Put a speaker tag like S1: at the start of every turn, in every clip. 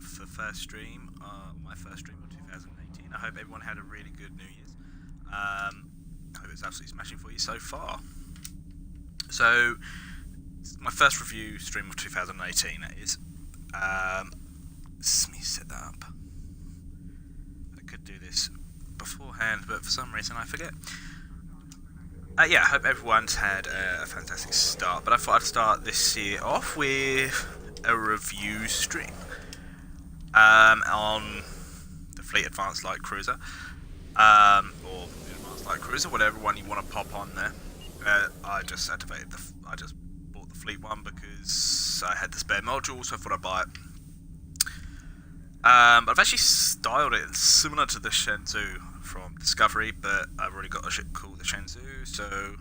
S1: for first stream, my first stream of 2018. I hope everyone had a really good New Year's. I hope it's absolutely smashing for you so far. So, my first review stream of 2018 is. Let me set that up. I could do this beforehand, but for some reason I forget. Yeah, I hope everyone's had a fantastic start, but I thought I'd start this year off with a review stream on the Fleet Advanced Light Cruiser, or the Advanced Light Cruiser, whatever one you want to pop on there. I just activated I just bought the Fleet one because I had the spare module, so I thought I'd buy it. I've actually styled it similar to the Shenzhou from Discovery, but I've already got a ship called the Shenzhou, so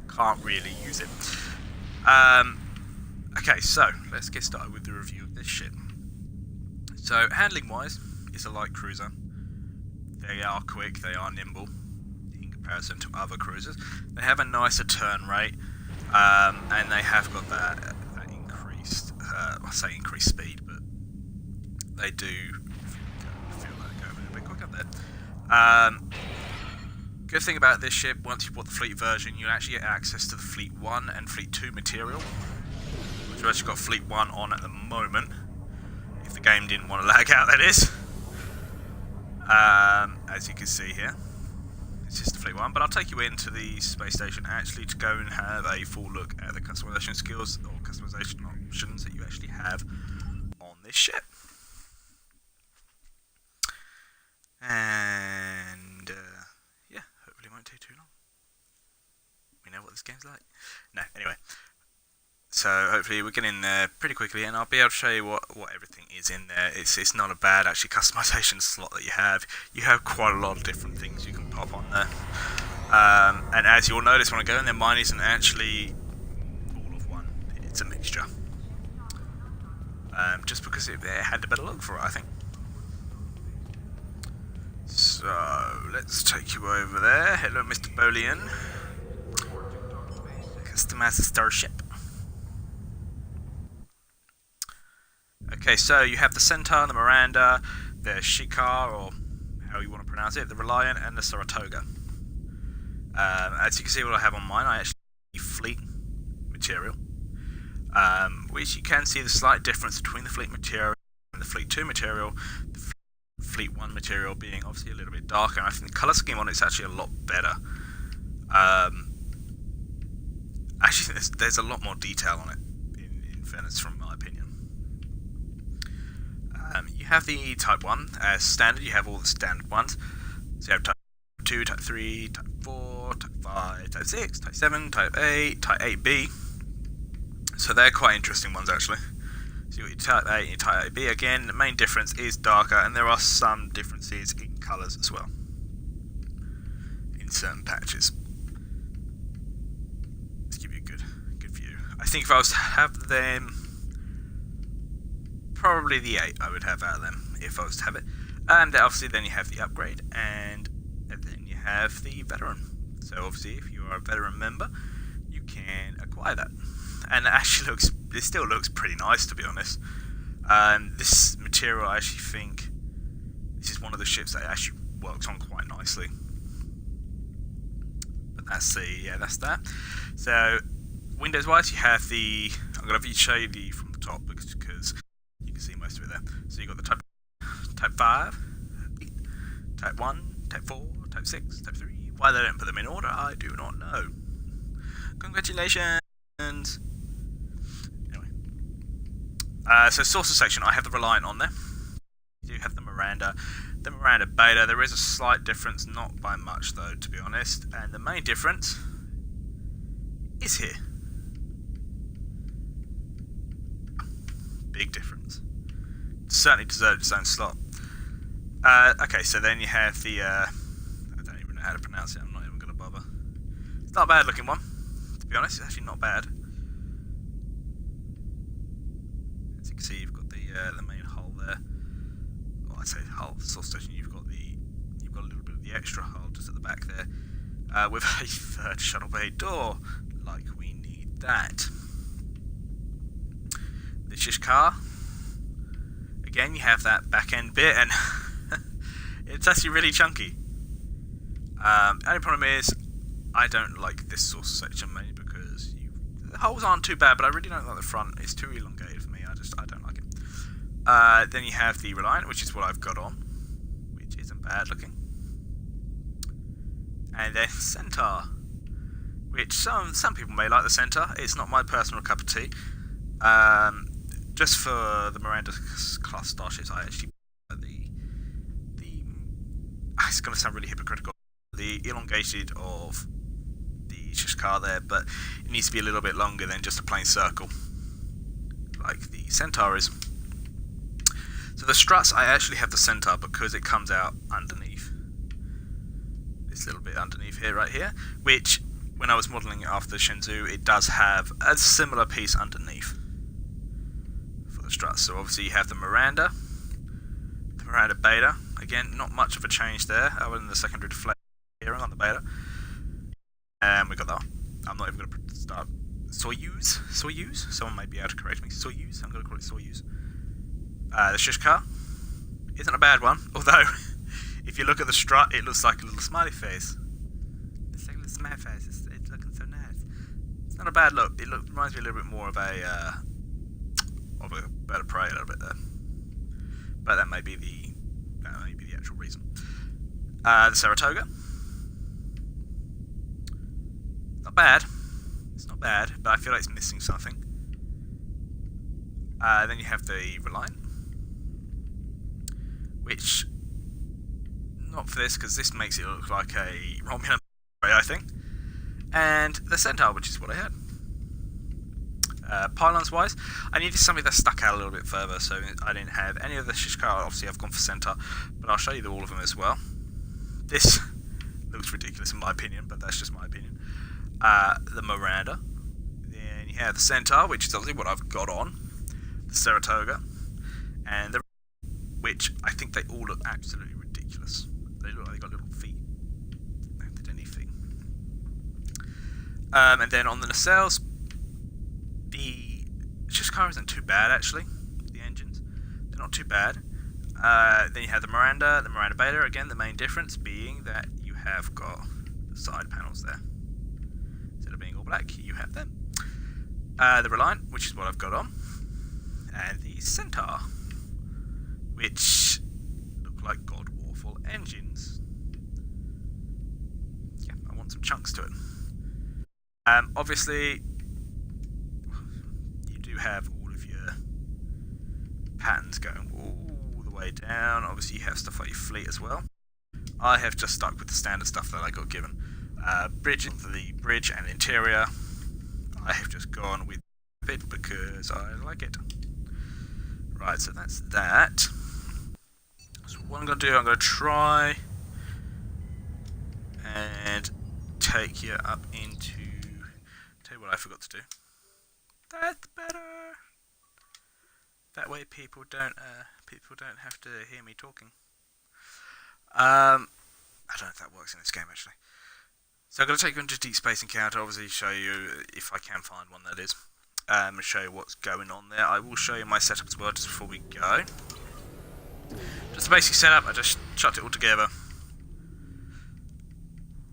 S1: can't really use it. Okay, so let's get started with the review of this ship. So, handling wise, it's a light cruiser. They are quick, they are nimble in comparison to other cruisers. They have a nicer turn rate, and they have got that increased, I say increased speed, but they do feel like they're going a bit quick up there. Good thing about this ship, once you bought the Fleet version, you actually get access to the Fleet 1 and Fleet 2 material, which we've actually got Fleet 1 on at the moment, if the game didn't want to lag out, that is. As you can see here, it's just the Fleet 1, but I'll take you into the space station actually to go and have a full look at the customization skills or customization options that you actually have on this ship. And yeah, hopefully it won't take too long. We know what this game's like. No, anyway. So hopefully we'll get in there pretty quickly, and I'll be able to show you what everything is in there. It's not a bad actually customization slot that you have. You have quite a lot of different things you can pop on there. And as you'll notice when I go in there, mine isn't actually all of one. It's a mixture. Just because it had a better look for it, I think. So, let's take you over there. Hello, Mr. Bolian. Customize the Starship. Okay, so you have the Centaur, the Miranda, the Shikar, or how you want to pronounce it, the Reliant, and the Saratoga. As you can see what I have on mine, I actually have Fleet material, which you can see the slight difference between the Fleet material and the Fleet 2 material. Fleet 1 material being obviously a little bit darker, and I think the colour scheme on it's actually a lot better. Actually, there's a lot more detail on it, in fairness, from my opinion. You have the Type 1 as standard, you have all the standard ones. So you have Type 2, Type 3, Type 4, Type 5, Type 6, Type 7, Type 8, Type 8B. So they're quite interesting ones actually. So you've got your Type A and your Type B again. The main difference is darker, and there are some differences in colours as well in certain patches. Let's give you a good view. I think if I was to have them, probably the 8 I would have out of them if I was to have it. And obviously then you have the upgrade, and then you have the veteran. So obviously if you are a veteran member, you can acquire that. And it actually it still looks pretty nice, to be honest. This material, I actually think this is one of the ships that actually works on quite nicely. But that's that. So Windows wise, you have the, I'm going to show you the from the top because you can see most of it there. So you've got the Type 5, Type 1, Type 4, Type 6, Type 3. Why they don't put them in order, I do not know. Congratulations! Anyway. So sources section, I have the Reliant on there. You do have the Miranda. The Miranda Beta, there is a slight difference, not by much though, to be honest. And the main difference is here. Big difference. Certainly deserved its own slot. Okay, so then you have the, I don't even know how to pronounce it, I'm not even going to bother. It's not a bad looking one, to be honest, it's actually not bad. As you can see, you've got the main hull there. Well, I say hull, source station, you've got a little bit of the extra hull just at the back there, with a third shuttle bay door, like we need that. The Shish car, again, you have that back end bit, and it's actually really chunky. The only problem is, I don't like this source section mainly because the holes aren't too bad, but I really don't like the front. It's too elongated for me. I don't like it. Then you have the Reliant, which is what I've got on, which isn't bad looking. And then Centaur, which some people may like the Centaur. It's not my personal cup of tea. Just for the Miranda class starships, I actually it's going to sound really hypocritical. The elongated of the Shishkar there, but it needs to be a little bit longer than just a plain circle, like the Centaur is. So the struts, I actually have the Centaur because it comes out underneath. This little bit underneath here, right here, which when I was modelling it after the Shenzhou, it does have a similar piece underneath for the struts. So obviously you have the Miranda Beta. Again, not much of a change there, other than the secondary deflection on the Beta. And we got that one. I'm not even going to start. Soyuz? Someone may be able to correct me. Soyuz? I'm going to call it Soyuz. The Shishkar isn't a bad one, although if you look at the strut, it looks like a little smiley face. It's like a little smiley face. It's looking so nice. It's not a bad look. It reminds me a little bit more of a Bird of Prey a little bit there. But that may be the actual reason. The Saratoga. Not bad. It's not bad, but I feel like it's missing something. Then you have the Reliant, which, not for this, because this makes it look like a Romulan, I think. And the Centaur, which is what I had. Pylons wise, I needed something that stuck out a little bit further, so I didn't have any of the Shishkar. Obviously I've gone for Centaur, but I'll show you all of them as well. This looks ridiculous in my opinion, but that's just my opinion. The Miranda, then you have the Centaur, which is obviously what I've got on, the Saratoga, and the which I think they all look absolutely ridiculous. They look like they got little feet. They don't need feet. And then on the nacelles, the Shishkar isn't too bad actually. The engines, they're not too bad. Then you have the Miranda Beta. Again, the main difference being that you have got the side panels there. Instead of being all black, you have them. The Reliant, which is what I've got on, and the Centaur, which look like god-awful engines. Yeah, I want some chunks to it. Obviously, you do have all of your patterns going all the way down. Obviously, you have stuff like your fleet as well. I have just stuck with the standard stuff that I got given. The bridge and interior, I have just gone with it because I like it. Right, so that's that. So what I'm going to do, I'm going to try and take you up into, tell you what I forgot to do. That's better. That way people don't have to hear me talking. I don't know if that works in this game actually. So I'm going to take you into Deep Space Encounter, obviously show you, if I can find one that is, and show you what's going on there. I will show you my setup as well just before we go. Just a basic setup, I just chucked it all together.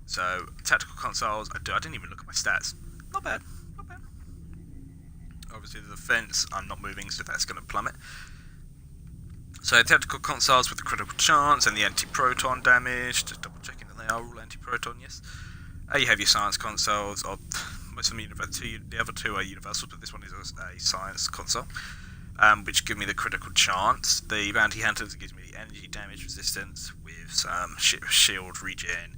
S1: So, tactical consoles, I didn't even look at my stats. Not bad, not bad. Obviously the defense, I'm not moving, so that's going to plummet. So tactical consoles with the critical chance and the anti-proton damage, just double checking that they are all anti-proton, yes. You have your science consoles, most of them the other two are universal, but this one is a science console, which give me the critical chance. The bounty hunters gives me the energy damage resistance with some shield regen,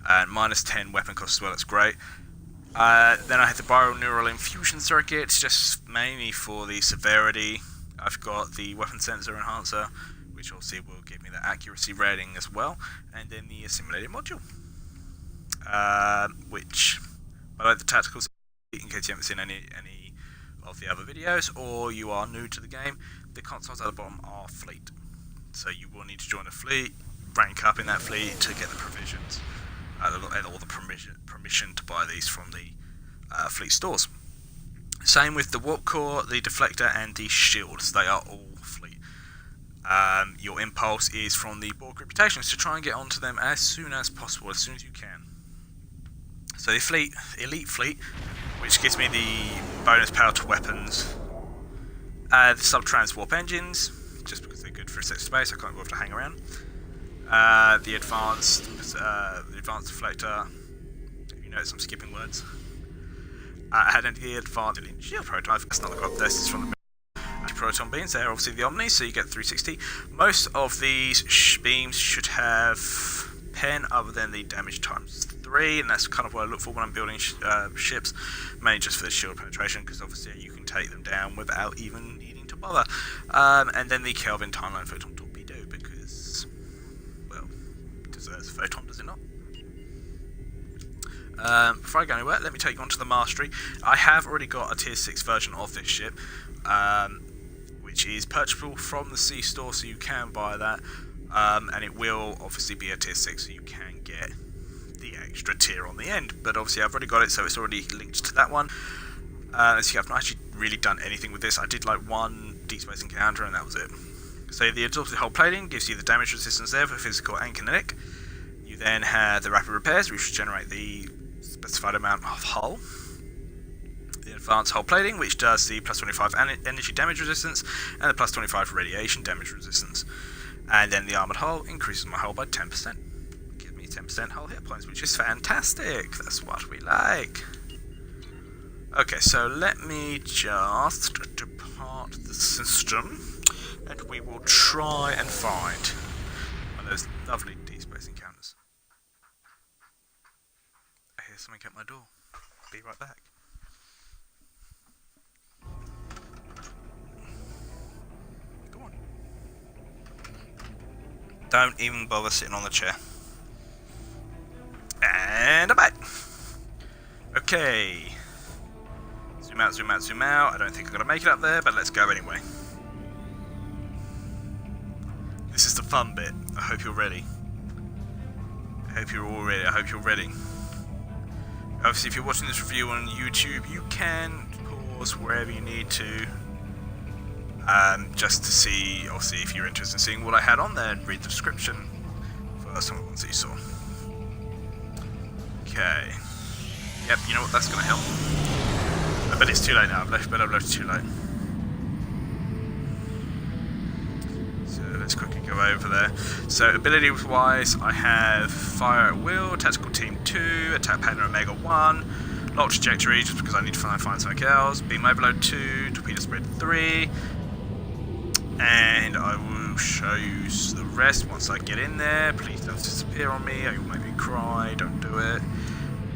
S1: and minus 10 weapon cost as well, that's great. Then I have the neural infusion circuits, just mainly for the severity. I've got the weapon sensor enhancer, which obviously will give me the accuracy rating as well, and then the assimilated module, which I like the tactical. In case you haven't seen any of the other videos, or you are new to the game, the consoles at the bottom are fleet. So you will need to join a fleet, rank up in that fleet to get the provisions, and all the permission to buy these from the fleet stores. Same with the warp core, the deflector, and the shields. They are all fleet. Your impulse is from the Borg reputations to try and get onto them as soon as possible, as soon as you can. So the elite fleet, which gives me the bonus power to weapons. The sub-trans warp engines, just because they're good for a set space, I can't bother to hang around. The advanced deflector. You notice I'm skipping words. I had the advanced shield prototype. That's not the god. This is from the proton beams. They're obviously the Omni, so you get 360. Most of these beams should have pen other than the damage times 3, and that's kind of what I look for when I'm building ships, mainly just for the shield penetration, because obviously you can take them down without even needing to bother. And then the Kelvin timeline photon torpedo, because, well, it deserves a photon, does it not? Before I go anywhere, let me take you onto the mastery. I have already got a tier 6 version of this ship, which is purchasable from the STO, so you can buy that, and it will obviously be a tier 6, so you can get the extra tier on the end, but obviously I've already got it, so it's already linked to that one. As you have not actually really done anything with this. I did like one deep space encounter and that was it. So the absorptive hull plating gives you the damage resistance there for physical and kinetic. You then have the rapid repairs, which generate the specified amount of hull. The advanced hull plating, which does the plus 25 energy damage resistance and the plus 25 radiation damage resistance. And then the armoured hull increases my hull by 10%. Gives me 10% hull hit points, which is fantastic. That's what we like. Okay, so let me just depart the system and we will try and find one of those lovely deep space encounters. I hear something at my door. Be right back. Go on. Don't even bother sitting on the chair. And I'm back. Okay. Zoom out, zoom out, zoom out. I don't think I'm going to make it up there, but let's go anyway. This is the fun bit. I hope you're ready. I hope you're all ready. I hope you're ready. Obviously, if you're watching this review on YouTube, you can pause wherever you need to. Just to see, obviously, if you're interested in seeing what I had on there, and read the description for some of the ones that you saw. Okay. Yep, you know what, that's going to help. But it's too late now, I've left too late. So let's quickly go over there. So ability wise, I have Fire at Will, Tactical Team 2, Attack Pattern Omega 1, Lock Trajectory, just because I need to find something else, Beam Overload 2, Torpedo Spread 3, and I will show you the rest once I get in there. Please don't disappear on me, you'll make me cry, don't do it.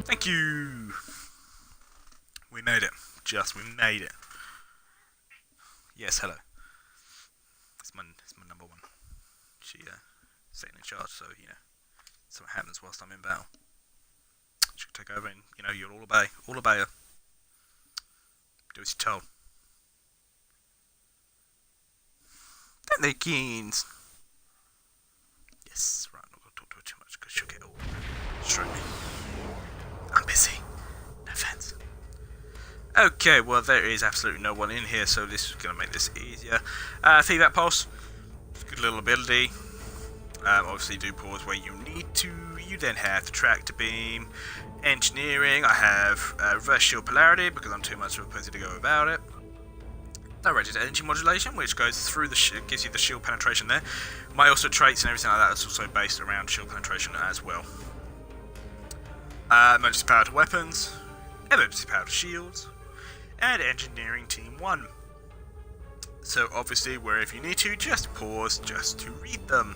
S1: Thank you! We made it. We made it. Yes, hello. It's my number one. She sitting in charge, so you know, something happens whilst I'm in battle. She'll take over, and you know, you'll all obey her. Do as you're told. Don't they, Keens? Yes, right. I'm not gonna talk to her too much because she'll get all straight me. I'm busy. No offense. Okay, well there is absolutely no one in here, so this is going to make this easier. Feedback pulse, it's a good little ability. Obviously do pause where you need to. You then have the tractor beam, engineering. I have reverse shield polarity because I'm too much of a pussy to go without it. Directed energy modulation, which goes through the gives you the shield penetration there. My also traits and everything like that is also based around shield penetration as well. Emergency power to weapons, emergency power to shields, and engineering team 1. So obviously wherever you need to, just pause just to read them.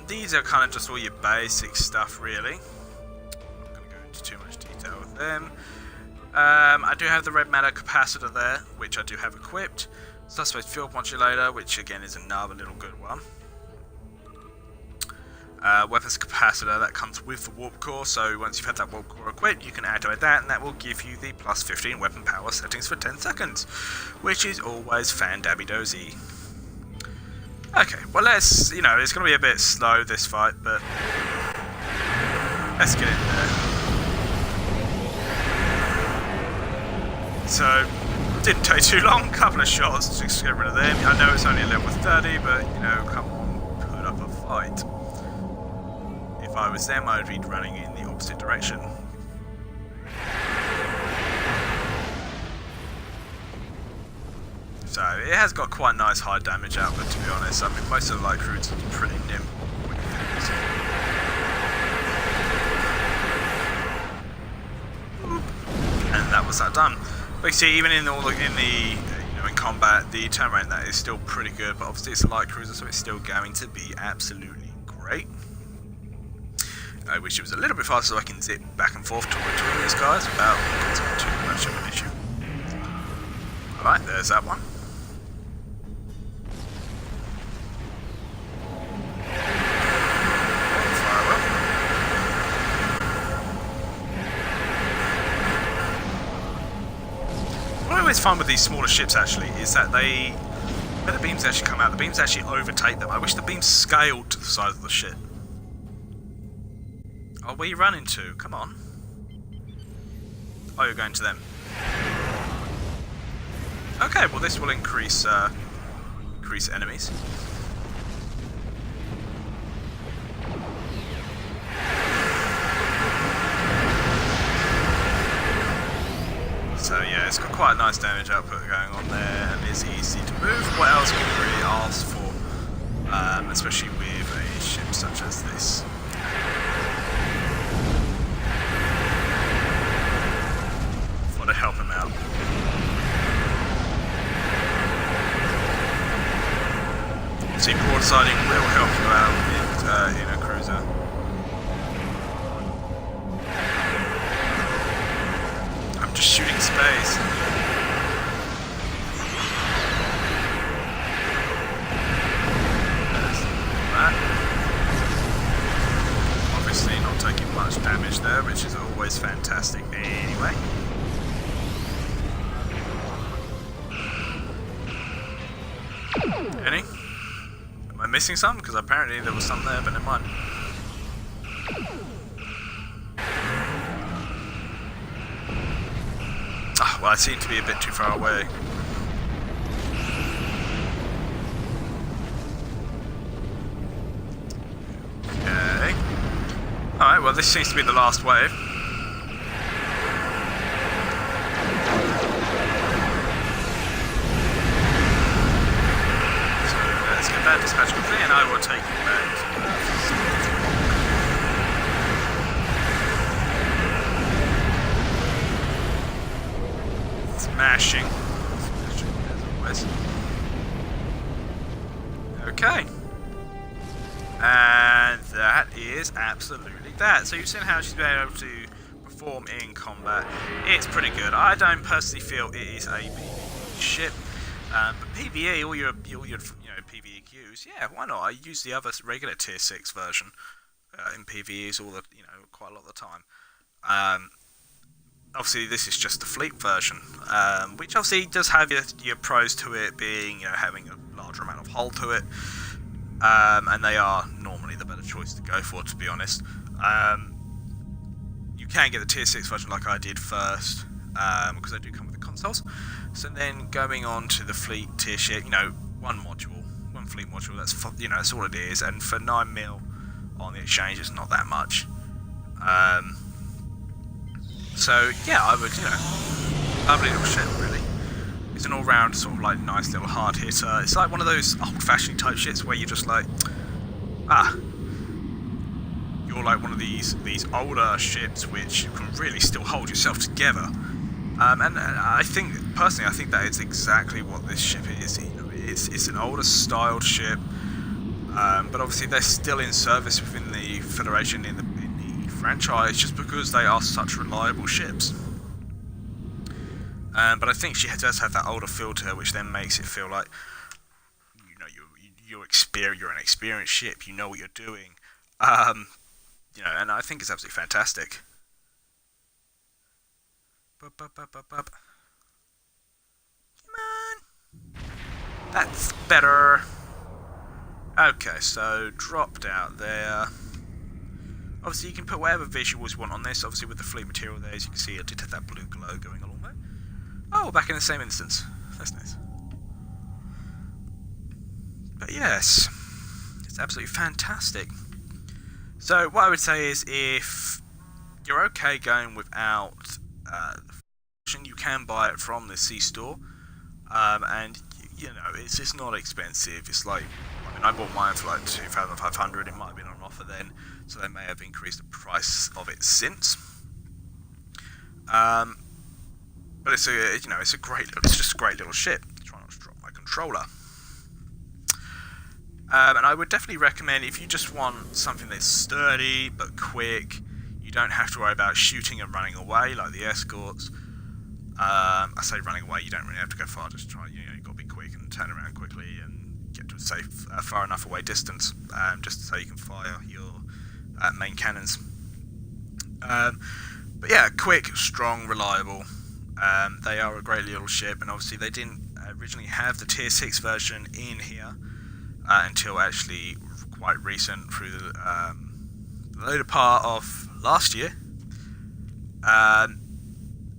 S1: These are kind of just all your basic stuff really. I'm not going to go into too much detail with them. I do have the red matter capacitor there, which I do have equipped. Suspect field modulator, which again is another little good one. Weapons capacitor, that comes with the warp core, so once you've had that warp core equipped, you can activate that, and that will give you the plus 15 weapon power settings for 10 seconds, which is always fan-dabby-dozy. Okay, well let's, you know, it's going to be a bit slow this fight, but let's get in there. So, Didn't take too long, couple of shots to get rid of them. I know it's only a level 30, but you know, come on, put up a fight. If I was them, I would be running in the opposite direction. So it has got quite nice high damage output, to be honest. I mean, most of the light cruisers are pretty nimble. And that was that done. But you see, even in in combat, the turn rate that is still pretty good. But obviously, it's a light cruiser, so it's still going to be absolutely great. I wish it was a little bit faster so I can zip back and forth between these guys without causing too much of an issue. Alright, there's that one. What I always find with these smaller ships actually is that where the beams actually come out, the beams actually overtake them. I wish the beams scaled to the size of the ship. Oh, where are you running to? Come on. Oh, you're going to them. Okay, well this will increase enemies. So yeah, it's got quite a nice damage output going on there, and it's easy to move. What else can you really ask for? Especially with a ship such as this. To help him out. See, broadsiding will help you out in a cruiser. I'm just shooting space. Obviously not taking much damage there, which is always fantastic anyway. Any? Am I missing some? Because apparently there was some there, but never mind. Ah, well, I seem to be a bit too far away. Okay. Alright, well, this seems to be the last wave. That dispatch quickly, and I will take you back. Smashing. As always. Okay. And that is absolutely that. So you've seen how she's been able to perform in combat. It's pretty good. I don't personally feel it is a PvE ship. But PvE, all your PvE queues, yeah, why not? I use the other regular tier 6 version in PvEs quite a lot of the time. Obviously, this is just the fleet version, which obviously does have your pros to it, being having a larger amount of hull to it, and they are normally the better choice to go for, to be honest. You can get the tier 6 version like I did first, because they do come with the consoles. So then going on to the fleet tier ship, one fleet module, that's all it is, and for 9 mil on the exchange it's not that much. So yeah, I would, lovely little ship really. It's an all-round sort of like nice little hard hitter. It's like one of those old-fashioned type ships where you're just like, you're like one of these older ships which can really still hold yourself together. And I think, personally, that is exactly what this ship is. It's an older styled ship, but obviously they're still in service within the Federation in the franchise just because they are such reliable ships. But I think she does have that older feel to her, which then makes it feel like you're an experienced ship. You know what you're doing, and I think it's absolutely fantastic. Come on. That's better. Okay, so dropped out there. Obviously, you can put whatever visuals you want on this. Obviously, with the fleet material there, as you can see, I did have that blue glow going along there. Oh, back in the same instance. That's nice. But yes, it's absolutely fantastic. So what I would say is, if you're okay going without you can buy it from the C-store, and you know, it's just not expensive. It's like, I mean, I bought mine for like 2,500. It might have been on offer then, so they may have increased the price of it since. But it's a, you know, it's just a great little ship. Try not to drop my controller. And I would definitely recommend, if you just want something that's sturdy but quick, you don't have to worry about shooting and running away like the escorts. I say running away, you don't really have to go far, just try, you know, you've got to be quick and turn around quickly and get to a safe, far enough away distance, just so you can fire your main cannons. But yeah, quick, strong, reliable. They are a great little ship, and obviously they didn't originally have the Tier 6 version in here until actually quite recent, through the later part of last year.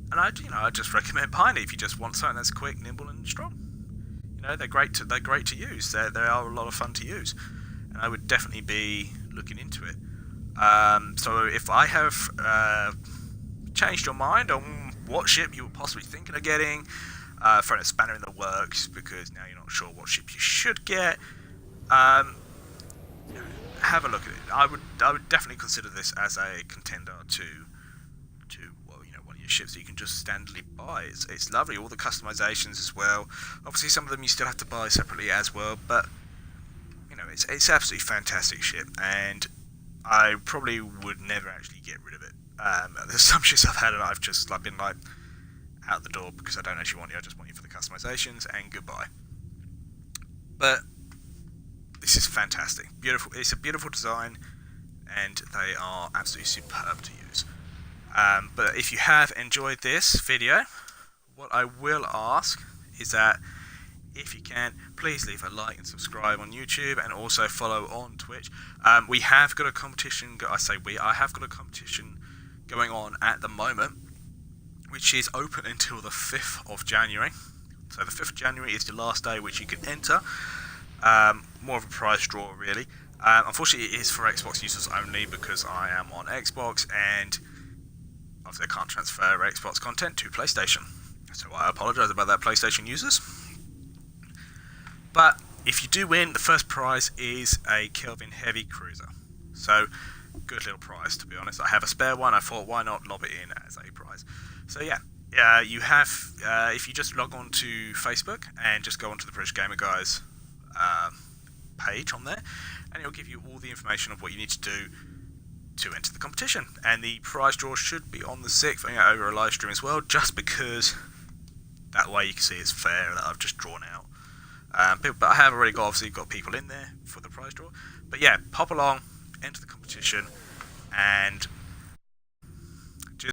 S1: And I just recommend buying it if you just want something that's quick, nimble, and strong. You know, they're great to use. They are a lot of fun to use, and I would definitely be looking into it. So if I have changed your mind on what ship you were possibly thinking of getting, throwing a spanner in the works because now you're not sure what ship you should get, have a look at it. I would definitely consider this as a contender to one of your ships that you can just standardly buy. It's lovely, all the customizations as well. Obviously some of them you still have to buy separately as well, but you know, it's absolutely fantastic ship, and I probably would never actually get rid of it. There's some ships I've had and I've just been like out the door because I don't actually want you. I just want you for the customizations and goodbye. But this is fantastic, beautiful. It's a beautiful design, and they are absolutely superb to use. But if you have enjoyed this video, what I will ask is that if you can, please leave a like and subscribe on YouTube, and also follow on Twitch. We have got a competition. I have got a competition going on at the moment, which is open until the 5th of January. So the 5th of January is the last day which you can enter. More of a prize draw, really. Unfortunately, it is for Xbox users only because I am on Xbox, and obviously I can't transfer Xbox content to PlayStation. So I apologise about that, PlayStation users. But if you do win, the first prize is a Kelvin Heavy Cruiser. So, good little prize, to be honest. I have a spare one. I thought, why not lob it in as a prize? So yeah, you have, if you just log on to Facebook and just go onto the British Gamer Guys page on there, and it'll give you all the information of what you need to do to enter the competition. And the prize draw should be on the 6th, over a live stream as well, just because that way you can see it's fair that I've just drawn out. But I have already obviously got people in there for the prize draw. But yeah, pop along, enter the competition, and